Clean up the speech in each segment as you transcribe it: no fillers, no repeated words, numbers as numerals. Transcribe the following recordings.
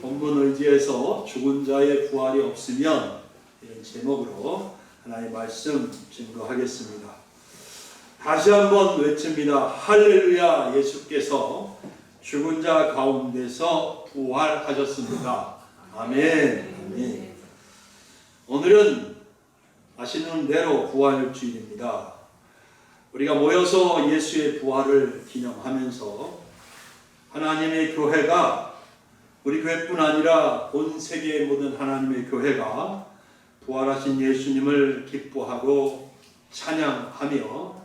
본문 의지에서 죽은 자의 부활이 없으면 이런 제목으로 하나님의 말씀 증거하겠습니다. 다시 한번 외칩니다. 할렐루야. 예수께서 죽은 자 가운데서 부활하셨습니다. 아멘. 아멘. 오늘은 아시는 대로 부활주일입니다. 우리가 모여서 예수의 부활을 기념하면서 하나님의 교회가 우리 교회뿐 아니라 온 세계의 모든 하나님의 교회가 부활하신 예수님을 기뻐하고 찬양하며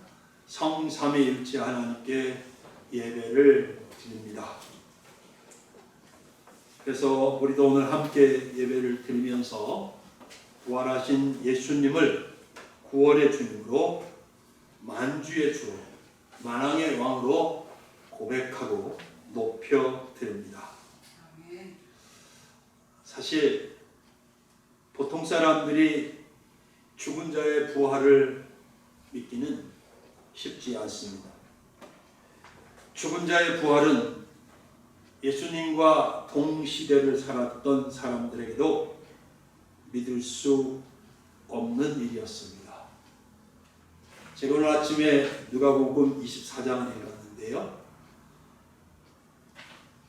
성삼위일체 하나님께 예배를 드립니다. 그래서 우리도 오늘 함께 예배를 드리면서 부활하신 예수님을 구원의 주님으로 만주의 주, 만왕의 왕으로 고백하고 높여 드립니다. 사실 보통 사람들이 죽은 자의 부활을 믿기는 쉽지 않습니다. 죽은 자의 부활은 예수님과 동시대를 살았던 사람들에게도 믿을 수 없는 일이었습니다. 제가 오늘 아침에 누가복음 24장을 읽었는데요.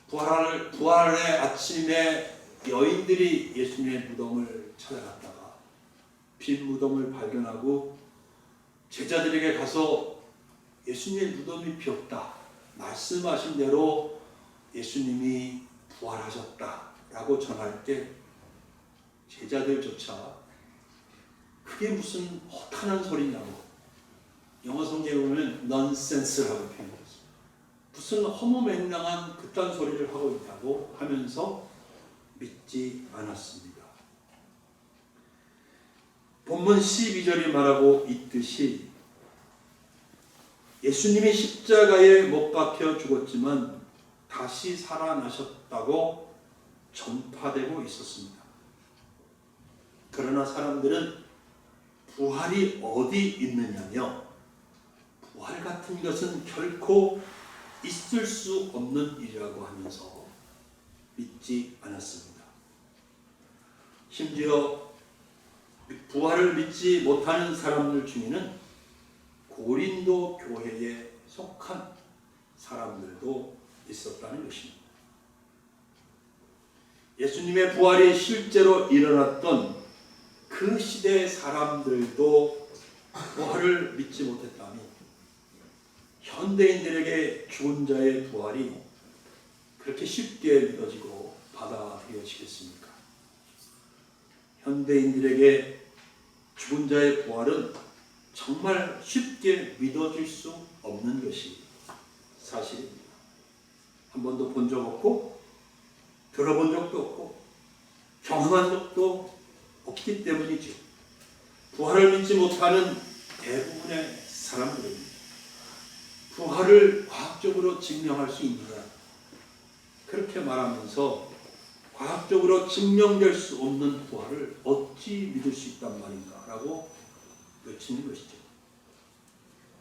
부활의 아침에 여인들이 예수님의 무덤을 찾아갔다가 빈 무덤을 발견하고 제자들에게 가서 예수님의 무덤이 비었다. 말씀하신 대로 예수님이 부활하셨다라고 전할 때 제자들조차 그게 무슨 허탄한 소리냐고, 영어 성경에 보면 넌센스라고 표현했어요. 무슨 허무맹랑한 그딴 소리를 하고 있냐고 하면서 믿지 않았습니다. 본문 12절이 말하고 있듯이 예수님이 십자가에 못 박혀 죽었지만 다시 살아나셨다고 전파되고 있었습니다. 그러나 사람들은 부활이 어디 있느냐며 부활 같은 것은 결코 있을 수 없는 일이라고 하면서 믿지 않았습니다. 심지어 부활을 믿지 못하는 사람들 중에는 고린도 교회에 속한 사람들도 있었다는 것입니다. 예수님의 부활이 실제로 일어났던 그 시대의 사람들도 부활을 믿지 못했다면 현대인들에게 죽은 자의 부활이 그렇게 쉽게 믿어지고 받아들여지겠습니까? 현대인들에게 죽은 자의 부활은 정말 쉽게 믿어질 수 없는 것이 사실입니다. 한 번도 본 적 없고 들어본 적도 없고 경험한 적도 없기 때문이죠. 부활을 믿지 못하는 대부분의 사람들은 부활을 과학적으로 증명할 수 있느냐, 그렇게 말하면서 과학적으로 증명될 수 없는 부활을 어찌 믿을 수 있단 말인가 라고 외치는 것이죠.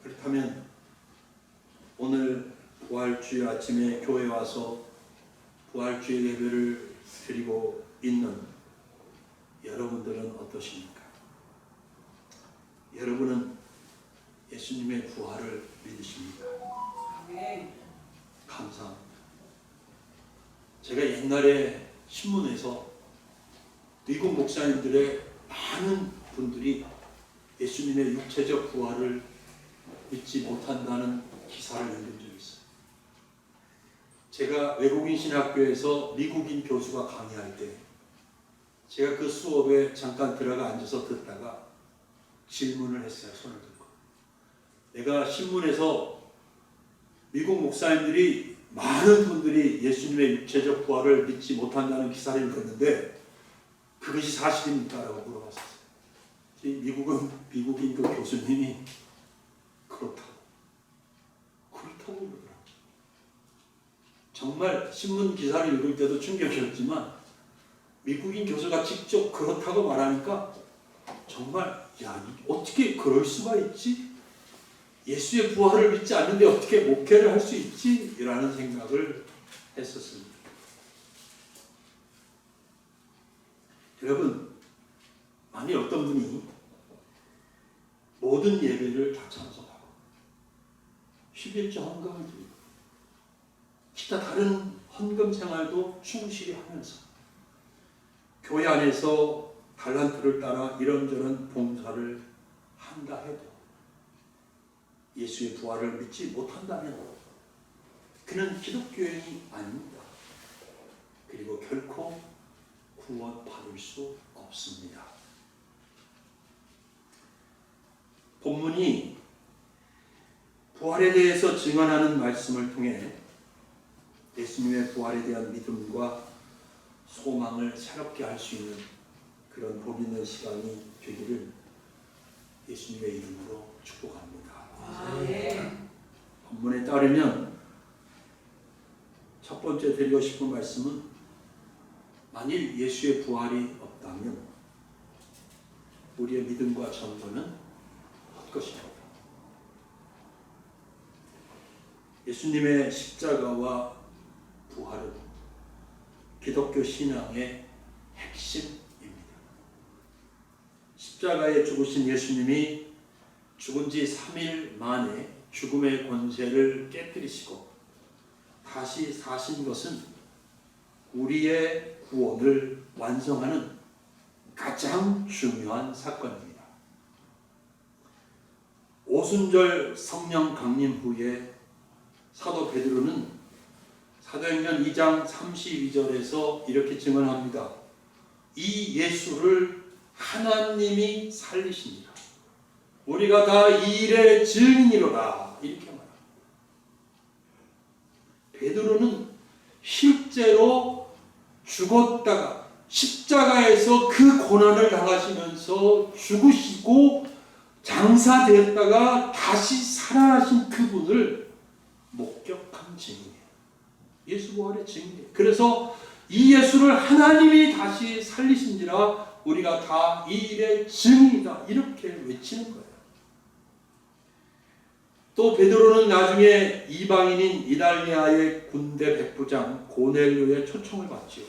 그렇다면 오늘 부활주일 아침에 교회에 와서 부활주일 예배를 드리고 있는 여러분들은 어떠십니까? 여러분은 예수님의 부활을 믿으십니까? 감사합니다. 제가 옛날에 신문에서 미국 목사님들의 많은 분들이 예수님의 육체적 부활을 믿지 못한다는 기사를 읽은 적이 있어요. 제가 외국인 신학교에서 미국인 교수가 강의할 때 제가 그 수업에 잠깐 들어가 앉아서 듣다가 질문을 했어요. 손을 들고. 내가 신문에서 미국 목사님들이 많은 분들이 예수님의 육체적 부활을 믿지 못한다는 기사를 읽었는데 그것이 사실입니까? 라고 물어봤어요. 미국인 그 교수님이 그렇다고 그러더라고요. 정말 신문 기사를 읽을 때도 충격이었지만 미국인 교수가 직접 그렇다고 말하니까 정말 어떻게 그럴 수가 있지? 예수의 부활을 믿지 않는데 어떻게 목회를 할 수 있지? 라는 생각을 했었습니다. 여러분, 만일 어떤 분이 모든 예배를 다 참석하고 11조 헌금을 드리고 기타 다른 헌금 생활도 충실히 하면서 교회 안에서 달란트를 따라 이런저런 봉사를 한다 해도 예수의 부활을 믿지 못한다면 그는 기독교인이 아닙니다. 그리고 결코 구원받을 수 없습니다. 본문이 부활에 대해서 증언하는 말씀을 통해 예수님의 부활에 대한 믿음과 소망을 새롭게 할 수 있는 그런 복 있는 시간이 되기를 예수님의 이름으로 축복합니다. 본문에 따르면 첫 번째 드리고 싶은 말씀은 만일 예수의 부활이 없다면 우리의 믿음과 전도는 헛것입니다. 예수님의 십자가와 부활은 기독교 신앙의 핵심입니다. 십자가에 죽으신 예수님이 죽은 지 3일 만에 죽음의 권세를 깨뜨리시고 다시 사신 것은 우리의 구원을 완성하는 가장 중요한 사건입니다. 오순절 성령 강림 후에 사도 베드로는 사도행전 2장 32절에서 이렇게 증언합니다. 이 예수를 하나님이 살리시니라. 우리가 다 이 일의 증인이로라. 이렇게 말합니다. 베드로는 실제로 죽었다가 십자가에서 그 고난을 당하시면서 죽으시고 장사되었다가 다시 살아나신 그분을 목격한 증인이에요. 예수 부활의 증인이에요. 그래서 이 예수를 하나님이 다시 살리신지라 우리가 다 이 일의 증인이다. 이렇게 외치는 거예요. 또 베드로는 나중에 이방인인 이달리아의 군대 백부장 고넬료의 초청을 받지요.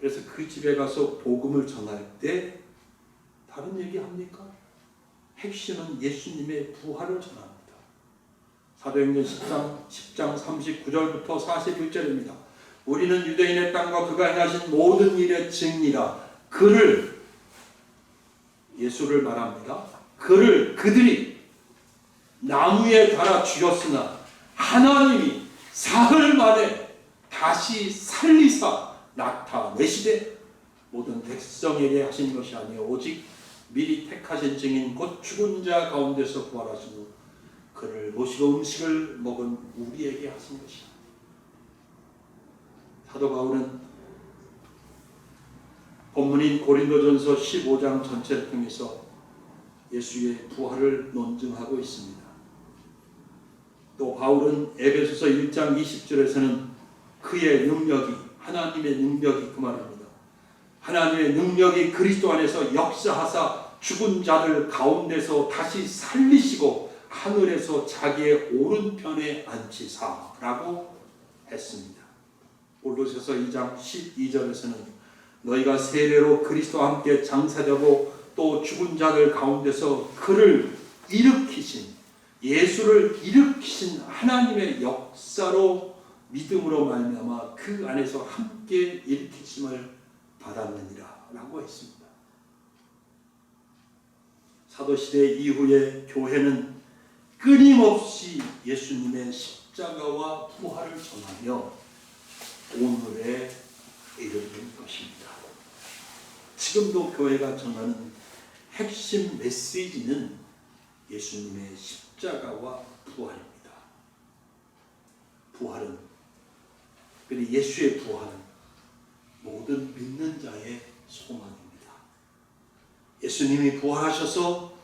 그래서 그 집에 가서 복음을 전할 때 다른 얘기 합니까? 핵심은 예수님의 부활을 전합니다. 사도행전 10장 39절부터 41절입니다. 우리는 유대인의 땅과 그가 행하신 모든 일의 증이라. 그를, 예수를 말합니다. 그들이 나무에 달아 죽였으나 하나님이 사흘 만에 다시 살리사 나타내시되 모든 백성에게 하신 것이 아니요 오직 미리 택하신 증인 곧 죽은 자 가운데서 부활하신 후 그를 모시고 음식을 먹은 우리에게 하신 것이다. 사도 바울은 본문인 고린도전서 15장 전체를 통해서 예수의 부활을 논증하고 있습니다. 또 바울은 에베소서 1장 20절에서는 그의 능력이, 하나님의 능력이 그 말입니다. 하나님의 능력이 그리스도 안에서 역사하사 죽은 자들 가운데서 다시 살리시고 하늘에서 자기의 오른편에 앉히사라고 했습니다. 골로새서 2장 12절에서는 너희가 세례로 그리스도와 함께 장사되고 또 죽은 자들 가운데서 그를 일으키신, 예수를 일으키신 하나님의 역사로 믿음으로 말미암아 그 안에서 함께 일으키심을 받았느니라 라고 했습니다. 사도시대 이후에 교회는 끊임없이 예수님의 십자가와 부활을 전하며 오늘에 이르는 것입니다. 지금도 교회가 전하는 핵심 메시지는 예수님의 십자가와 부활입니다. 부활은, 그리고 예수의 부활은 모든 믿는 자의 소망입니다. 예수님이 부활하셔서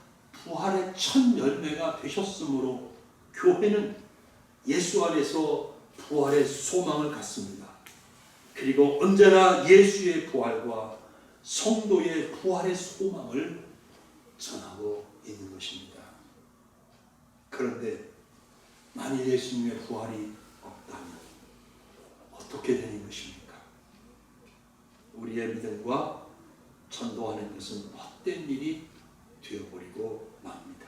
부활의 첫 열매가 되셨으므로 교회는 예수 안에서 부활의 소망을 갖습니다. 그리고 언제나 예수의 부활과 성도의 부활의 소망을 전하고 있는 것입니다. 그런데 만일 예수님의 부활이 없다면 어떻게 되는 것입니까? 우리의 믿음과 전도하는 것은 헛된 일이 되어버리고 맙니다.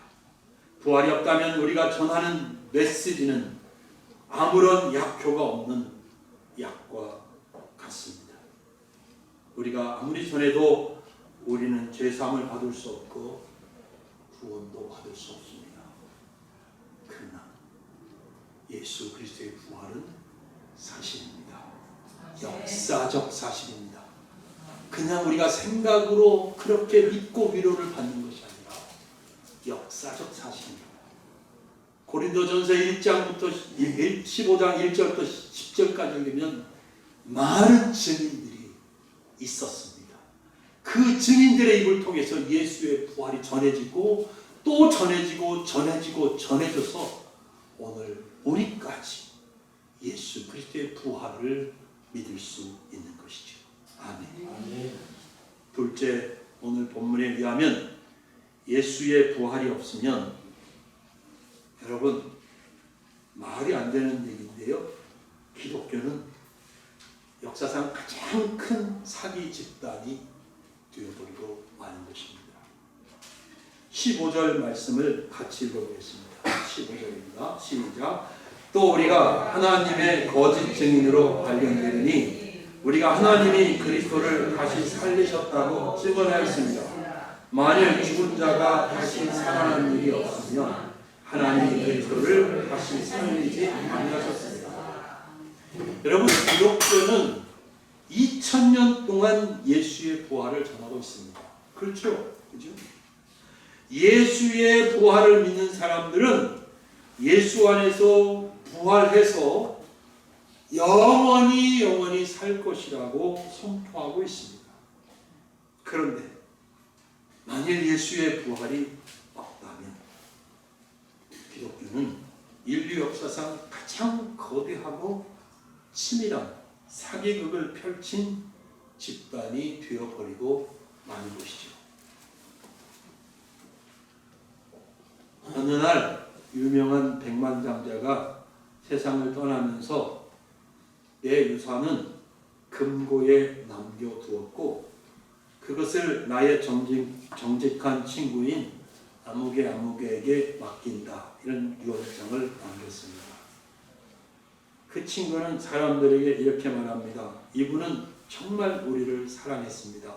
부활이 없다면 우리가 전하는 메시지는 아무런 약효가 없는 약과 같습니다. 우리가 아무리 전해도 우리는 죄사함을 받을 수 없고 구원도 받을 수 없습니다. 그러나 예수 그리스도의 부활은 사실입니다. 역사적 사실입니다. 그냥 우리가 생각으로 그렇게 믿고 위로를 받는 것이 아니라 역사적 사실입니다. 고린도전서 1장부터 15장 1절부터 10절까지 보면 많은 증인들이 있었습니다. 그 증인들의 입을 통해서 예수의 부활이 전해지고 또 전해져서 오늘 우리까지 예수 그리스도의 부활을 믿을 수 있는 것이죠. 아멘. 둘째, 오늘 본문에 의하면 예수의 부활이 없으면, 여러분, 말이 안 되는 얘기인데요, 기독교는 역사상 가장 큰 사기 집단이 되어버리고 마는 것입니다. 15절 말씀을 같이 읽어보겠습니다. 15절입니다. 시작. 또 우리가 하나님의 거짓 증인으로 발견되니 우리가 하나님이 그리스도를 다시 살리셨다고 증언하였습니다. 만일 죽은 자가 다시 살아난 일이 없으면 하나님이 그리스도를 다시 살리지 아니하셨습니다. 여러분, 기독교는 2000년 동안 예수의 부활을 전하고 있습니다. 그렇죠? 그죠? 예수의 부활을 믿는 사람들은 예수 안에서 부활해서 영원히 살 것이라고 선포하고 있습니다. 그런데 만일 예수의 부활이 없다면 기독교는 인류 역사상 가장 거대하고 치밀한 사기극을 펼친 집단이 되어버리고 마는 것이죠. 어느 날 유명한 백만장자가 세상을 떠나면서 내 유산은 금고에 남겨두었고 그것을 나의 정직한 친구인 아무개에게 맡긴다, 이런 유언장을 남겼습니다. 그 친구는 사람들에게 이렇게 말합니다. 이분은 정말 우리를 사랑했습니다.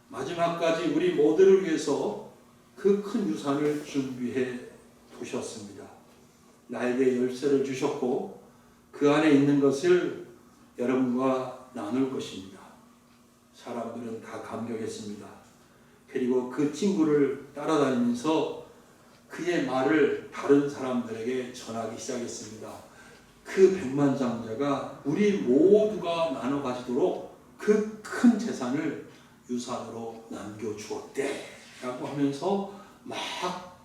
마지막까지 우리 모두를 위해서 그 큰 유산을 준비해 두셨습니다. 나에게 열쇠를 주셨고 그 안에 있는 것을 여러분과 나눌 것입니다. 사람들은 다 감격했습니다. 그리고 그 친구를 따라다니면서 그의 말을 다른 사람들에게 전하기 시작했습니다. 그 백만장자가 우리 모두가 나눠 가지도록 그 큰 재산을 유산으로 남겨주었대 라고 하면서 막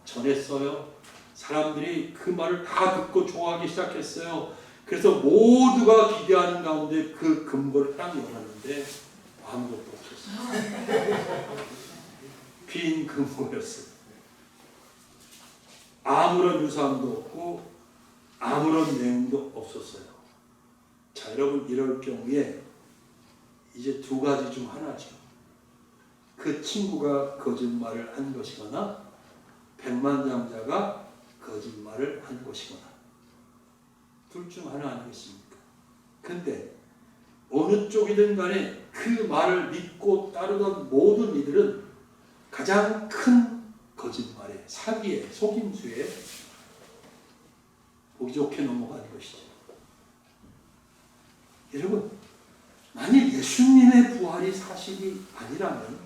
전했어요. 사람들이 그 말을 다 듣고 좋아하기 시작했어요. 그래서 모두가 기대하는 가운데 그 금고를 딱 열었는데 아무것도 없었어요. 빈 금고였어요. 아무런 유산도 없고 아무런 내용도 없었어요. 자, 여러분, 이럴 경우에 이제 두 가지 중 하나죠. 그 친구가 거짓말을 한 것이거나 백만장자가 거짓말을 한 것이거나, 둘 중 하나 아니겠습니까? 근데 어느 쪽이든 간에 그 말을 믿고 따르던 모든 이들은 가장 큰 거짓말에, 사기에, 속임수에 보기 좋게 넘어간 것이죠. 여러분, 만일 예수님의 부활이 사실이 아니라면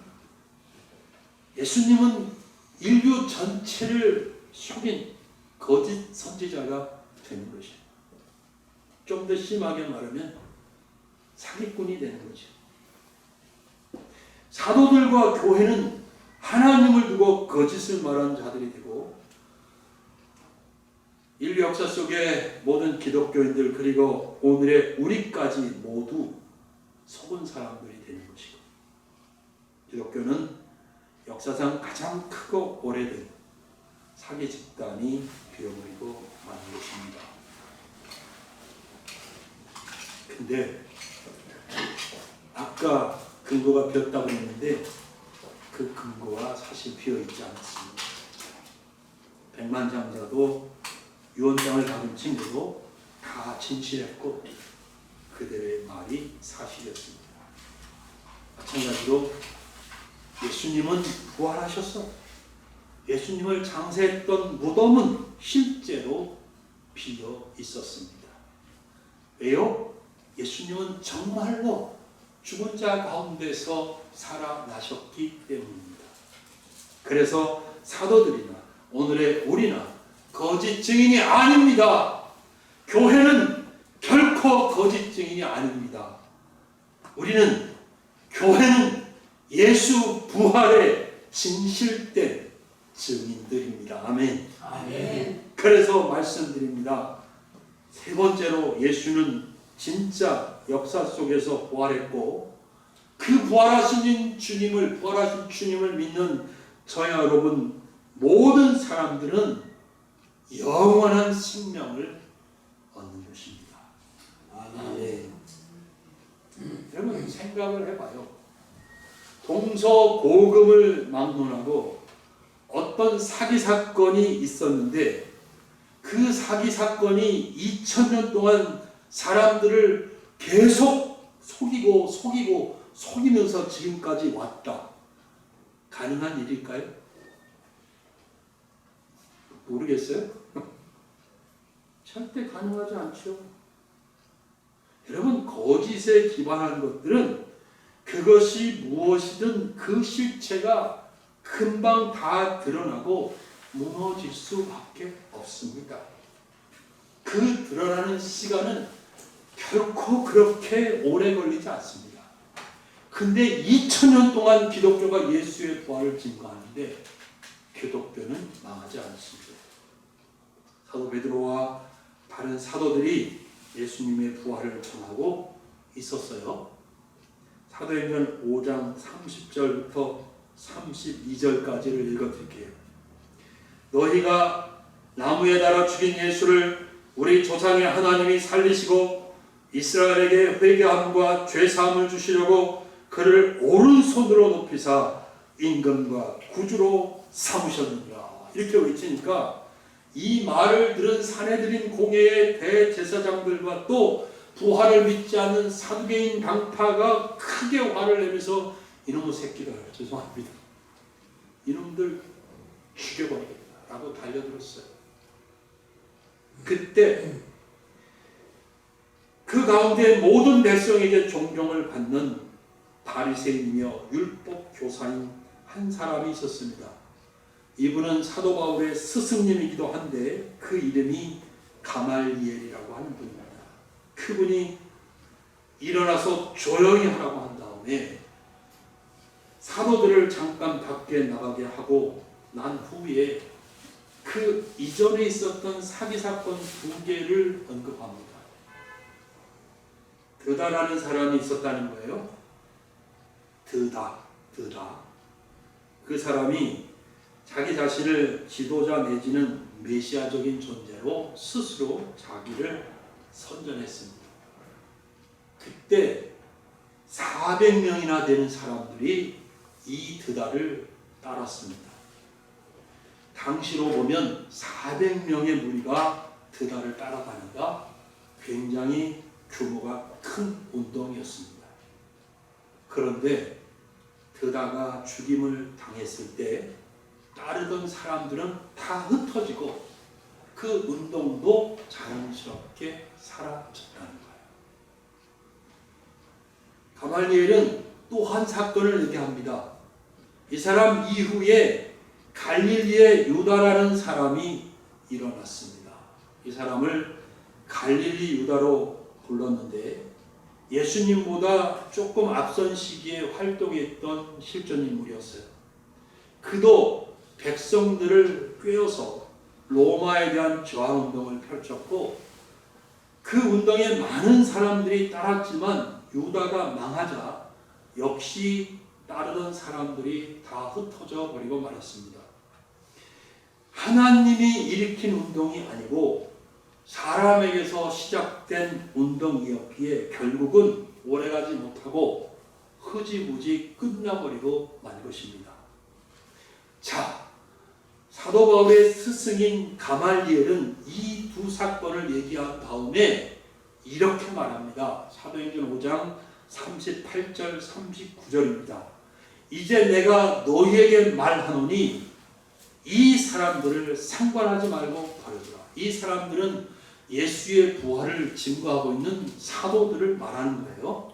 예수님은 인류 전체를 속인 거짓 선지자가 되는 것이에요. 좀 더 심하게 말하면 사기꾼이 되는 거죠. 사도들과 교회는 하나님을 두고 거짓을 말하는 자들이 되고, 인류 역사 속의 모든 기독교인들 그리고 오늘의 우리까지 모두 속은 사람들이 되는 것이고, 기독교는 역사상 가장 크고 오래된 사기 집단이 되어버리고 마는 것입니다. 근데 아까 근거가 비었다고 했는데 그 근거와 사실 비어있지 않습니다. 백만장자도 유언장을 받은 친구도 다 진실했고 그들의 말이 사실이었습니다. 마찬가지로 예수님은 부활하셨어. 예수님을 장사했던 무덤은 실제로 비어 있었습니다. 왜요? 예수님은 정말로 죽은 자 가운데서 살아나셨기 때문입니다. 그래서 사도들이나 오늘의 우리나 거짓 증인이 아닙니다. 교회는 결코 거짓 증인이 아닙니다. 교회는 예수 부활의 진실된 증인들입니다. 아멘. 아멘. 그래서 말씀드립니다. 세 번째로 예수는 진짜 역사 속에서 부활했고 그 부활하신 주님을 믿는 저와 여러분 모든 사람들은 영원한 생명을 얻는 것입니다. 아멘. 여러분 생각을 해봐요. 동서고금을 막론하고 어떤 사기 사건이 있었는데 그 사기 사건이 2000년 동안 사람들을 계속 속이면서 지금까지 왔다. 가능한 일일까요? 모르겠어요? 절대 가능하지 않죠. 여러분 거짓에 기반한 것들은 그것이 무엇이든 그 실체가 금방 다 드러나고 무너질 수밖에 없습니다. 그 드러나는 시간은 결코 그렇게 오래 걸리지 않습니다. 근데 2000년 동안 기독교가 예수의 부활을 증거하는데 기독교는 망하지 않습니다. 사도 베드로와 다른 사도들이 예수님의 부활을 전하고 있었어요. 사도행전 5장 30절부터 32절까지를 읽어드릴게요. 너희가 나무에 달아 죽인 예수를 우리 조상의 하나님이 살리시고 이스라엘에게 회개함과 죄사함을 주시려고 그를 오른손으로 높이사 임금과 구주로 삼으셨느니라. 이렇게 외치니까 이 말을 들은 사내들인 공회의 대제사장들과 또 부활을 믿지 않는 사두개인 당파가 크게 화를 내면서 이놈의 새끼들, 죄송합니다, 이놈들 죽여버리겠다 라고 달려들었어요. 그때 그 가운데 모든 백성에게 존경을 받는 바리새인이며 율법 교사인 한 사람이 있었습니다. 이분은 사도 바울의 스승님이기도 한데 그 이름이 가말리엘이라고 하는 분입니다. 그분이 일어나서 조용히 하라고 한 다음에 사도들을 잠깐 밖에 나가게 하고 난 후에 그 이전에 있었던 사기 사건 2개를 언급합니다. 드다라는 사람이 있었다는 거예요. 드다. 그 사람이 자기 자신을 지도자 내지는 메시아적인 존재로 스스로 자기를 선전했습니다. 그때 400명이나 되는 사람들이 이 드다를 따랐습니다. 당시로 보면 400명의 무리가 드다를 따라다니까 굉장히 규모가 큰 운동이었습니다. 그런데 드다가 죽임을 당했을 때 따르던 사람들은 다 흩어지고 그 운동도 자연스럽게 사라졌다는 거예요. 가말리엘은 또 한 사건을 얘기합니다. 이 사람 이후에 갈릴리의 유다라는 사람이 일어났습니다. 이 사람을 갈릴리 유다로 불렀는데 예수님보다 조금 앞선 시기에 활동했던 실존 인물이었어요. 그도 백성들을 꿰어서 로마에 대한 저항운동을 펼쳤고 그 운동에 많은 사람들이 따랐지만 유다가 망하자 역시 따르던 사람들이 다 흩어져 버리고 말았습니다. 하나님이 일으킨 운동이 아니고 사람에게서 시작된 운동이었기에 결국은 오래가지 못하고 흐지부지 끝나버리고 만 것입니다. 자, 사도 바울의 스승인 가말리엘은 이 두 사건을 얘기한 다음에 이렇게 말합니다. 사도행전 5장 38절 39절입니다. 이제 내가 너희에게 말하노니 이 사람들을 상관하지 말고 버려두라. 이 사람들은 예수의 부활을 증거하고 있는 사도들을 말하는 거예요.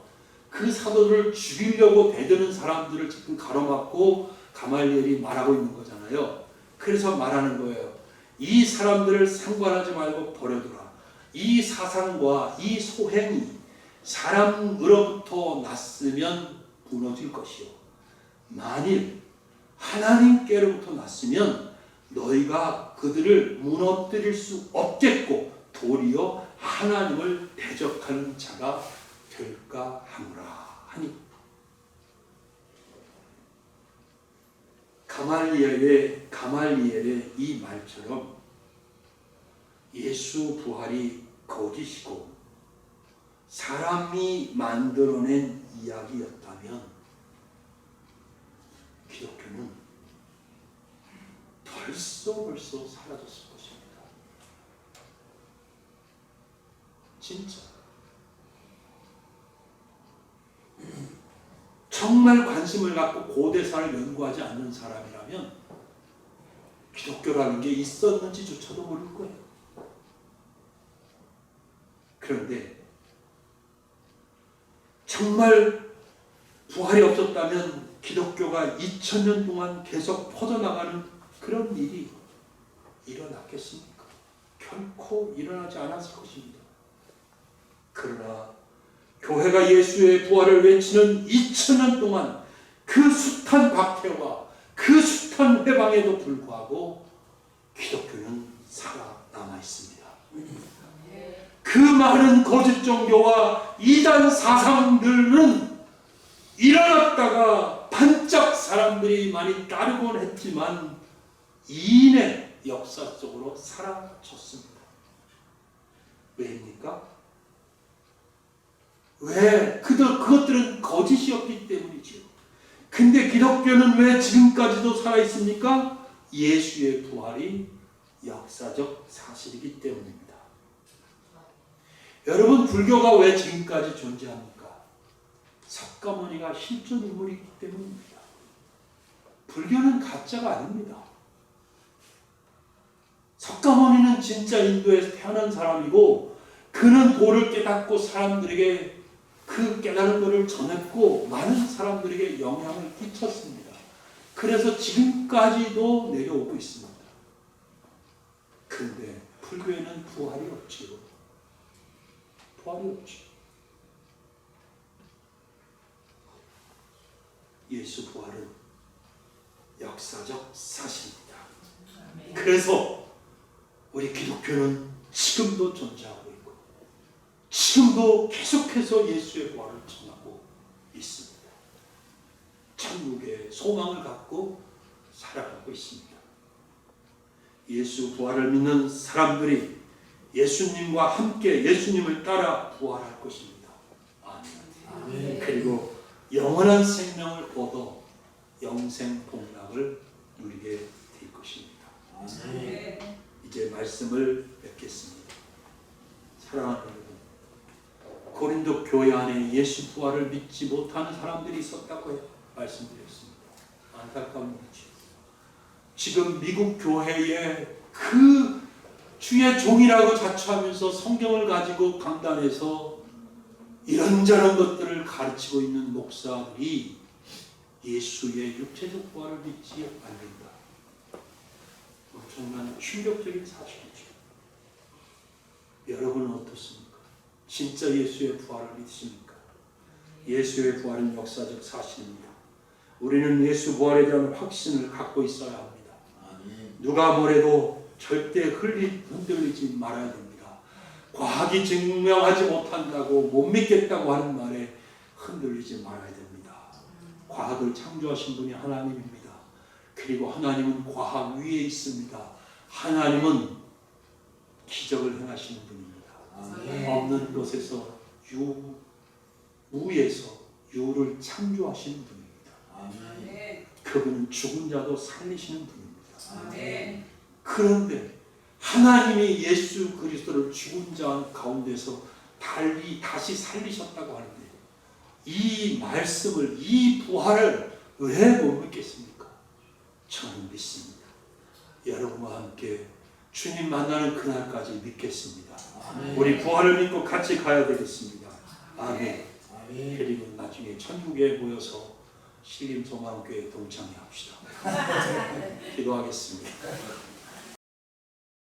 그 사도들을 죽이려고 대드는 사람들을 지금 가로막고 가말리엘이 말하고 있는 거잖아요. 그래서 말하는 거예요. 이 사람들을 상관하지 말고 버려두라. 이 사상과 이 소행이 사람으로부터 났으면 무너질 것이요, 만일 하나님께로부터 났으면 너희가 그들을 무너뜨릴 수 없겠고 도리어 하나님을 대적하는 자가 될까 하노라 하니, 가말리엘의 이 말처럼 예수 부활이 거짓이고 사람이 만들어낸 이야기였다면 기독교는 벌써 사라졌을 것입니다. 진짜 정말 관심을 갖고 고대사를 연구하지 않는 사람이라면 기독교라는 게 있었는지조차도 모를 거예요. 그런데 정말 부활이 없었다면 기독교가 2000년 동안 계속 퍼져나가는 그런 일이 일어났겠습니까? 결코 일어나지 않았을 것입니다. 그러나 교회가 예수의 부활을 외치는 2000년 동안 그 숱한 박해와 그 숱한 회방에도 불구하고 기독교는 살아남아 있습니다. 그 많은 거짓 종교와 이단 사상들은 일어났다가 반짝 사람들이 많이 따르곤 했지만 이내 역사 속으로 사라졌습니다. 왜입니까? 왜? 그것들은 거짓이었기 때문이지요. 근데 기독교는 왜 지금까지도 살아있습니까? 예수의 부활이 역사적 사실이기 때문입니다. 여러분, 불교가 왜 지금까지 존재합니까? 석가모니가 실존 인물이기 때문입니다. 불교는 가짜가 아닙니다. 석가모니는 진짜 인도에서 태어난 사람이고 그는 도를 깨닫고 사람들에게 그 깨달은 것을 전했고 많은 사람들에게 영향을 끼쳤습니다. 그래서 지금까지도 내려오고 있습니다. 그런데 불교에는 부활이 없지요. 부활이 없죠. 예수 부활은 역사적 사실입니다. 그래서 우리 기독교는 지금도 존재하고 있고 지금도 계속해서 예수의 부활을 전하고 있습니다. 천국의 소망을 갖고 살아가고 있습니다. 예수 부활을 믿는 사람들이 예수님과 함께 예수님을 따라 부활할 것입니다. 아멘. 그리고 영원한 생명을 얻어 영생 복락을 누리게 될 것입니다. 아멘. 이제 말씀을 맺겠습니다. 사랑하는 여러분, 고린도 교회 안에 예수 부활을 믿지 못하는 사람들이 있었다고 말씀드렸습니다. 안타까운 일이죠. 지금 미국 교회에 그 주의 종이라고 자처하면서 성경을 가지고 강단에서 이런저런 것들을 가르치고 있는 목사들이 예수의 육체적 부활을 믿지 않는다. 정말 충격적인 사실이죠. 여러분은 어떻습니까? 진짜 예수의 부활을 믿으십니까? 예수의 부활은 역사적 사실입니다. 우리는 예수 부활에 대한 확신을 갖고 있어야 합니다. 누가 뭐래도 절대 흔들리지 말아야 됩니다. 과학이 증명하지 못한다고 못 믿겠다고 하는 말에 흔들리지 말아야 됩니다. 과학을 창조하신 분이 하나님입니다. 그리고 하나님은 과학 위에 있습니다. 하나님은 기적을 행하시는 분입니다. 없는 것에서 무에서 유를 창조하시는 분입니다. 그분은 죽은 자도 살리시는 분입니다. 아멘. 그런데 하나님이 예수 그리스도를 죽은 자 가운데서 다시 살리셨다고 하는데 이 말씀을, 이 부활을 왜 못 믿겠습니까? 저는 믿습니다. 여러분과 함께 주님 만나는 그날까지 믿겠습니다. 아멘. 우리 부활을 믿고 같이 가야 되겠습니다. 아멘. 아멘. 그리고 나중에 천국에 모여서 신림소망교회 동참해 합시다. 기도하겠습니다.